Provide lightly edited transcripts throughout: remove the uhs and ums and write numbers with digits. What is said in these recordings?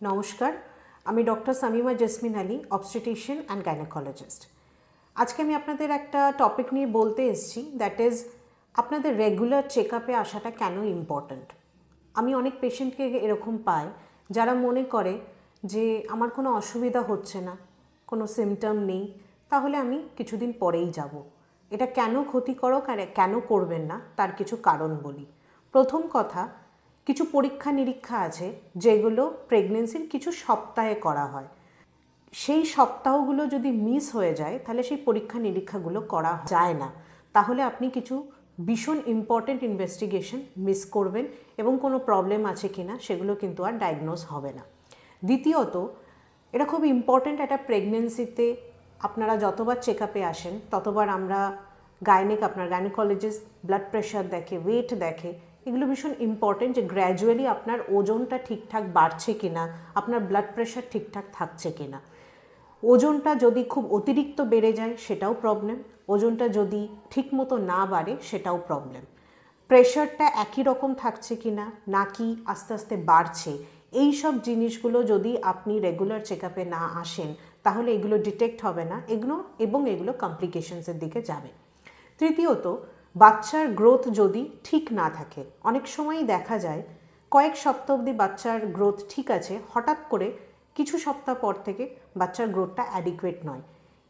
নমস্কার, আমি doctor Samima jasmine Ali, obstetrician and gynaecologist. আজকে আমি আপনাদের একটা টপিক নিয়ে বলতে এসেছি, দ্যাট ইজ আপনাদের রেগুলার চেক আপে আসাটা কেন ইম্পর্ট্যান্ট। আমি অনেক পেশেন্টকে এরকম পাই যারা মনে করে যে আমার কোনো অসুবিধা হচ্ছে না, কোনো সিমটম নেই, তাহলে আমি কিছুদিন পরেই যাব। এটা কেন ক্ষতিকারক আর কেন করবেন না তার কিছু কারণ বলি। প্রথম কথা, কিছু পরীক্ষা নিরীক্ষা আছে যেগুলো প্রেগনেন্সির কিছু সপ্তাহে করা হয়। সেই সপ্তাহগুলো যদি মিস হয়ে যায় তাহলে সেই পরীক্ষা নিরীক্ষাগুলো করা যায় না, তাহলে আপনি কিছু ভীষণ ইম্পর্টেন্ট ইনভেস্টিগেশন মিস করবেন এবং কোনো প্রবলেম আছে কি না সেগুলো কিন্তু আর ডায়াগনোজ হবে না। দ্বিতীয়ত, এটা খুব ইম্পর্টেন্ট, একটা প্রেগনেন্সিতে আপনারা যতবার চেক আপে আসেন ততবার আমরা আপনার গাইনোকোলজিস্ট ব্লাড প্রেশার দেখে, ওয়েট দেখে, এগুলো ভীষণ ইম্পর্টেন্ট যে গ্র্যাজুয়ালি আপনার ওজনটা ঠিকঠাক বাড়ছে কিনা, আপনার ব্লাড প্রেশার ঠিকঠাক থাকছে কিনা। ওজনটা যদি খুব অতিরিক্ত বেড়ে যায় সেটাও প্রবলেম, ওজনটা যদি ঠিকমতো না বাড়ে সেটাও প্রবলেম। প্রেশারটা একই রকম থাকছে কিনা নাকি আস্তে আস্তে বাড়ছে, এই সব জিনিসগুলো যদি আপনি রেগুলার চেক আপে না আসেন তাহলে এগুলো ডিটেক্ট হবে না এগুলো কমপ্লিকেশনসের দিকে যাবে। তৃতীয়ত, বাচ্চার গ্রোথ যদি ঠিক না থাকে, অনেক সময়ই দেখা যায় কয়েক সপ্তাহ অবধি বাচ্চার গ্রোথ ঠিক আছে, হঠাৎ করে কিছু সপ্তাহ পর থেকে বাচ্চার গ্রোথটা অ্যাডিকুয়েট নয়।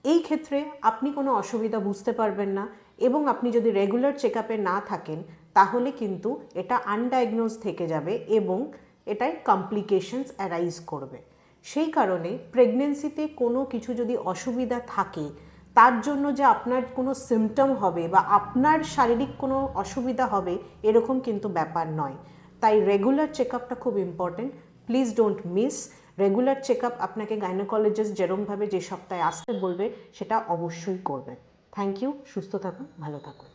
এই ক্ষেত্রে আপনি কোনো অসুবিধা বুঝতে পারবেন না এবং আপনি যদি রেগুলার চেক আপে না থাকেন তাহলে কিন্তু এটা আনডায়াগনোজ থেকে যাবে এবং এটাই কমপ্লিকেশনস অ্যারাইজ করবে। সেই কারণে প্রেগনেন্সিতে কোনো কিছু যদি অসুবিধা থাকে, তার জন্য যে আপনার কোনো সিমটম হবে বা আপনার শারীরিক কোনো অসুবিধা হবে এরকম কিন্তু ব্যাপার নয়। তাই রেগুলার চেক আপটা খুব important, please don't miss. Regular check up আপনাকে গাইনোকোলজিস্ট যেরকমভাবে যে সপ্তাহে আসতে বলবে সেটা অবশ্যই করবেন। থ্যাংক ইউ, সুস্থ থাকুন, ভালো থাকুন।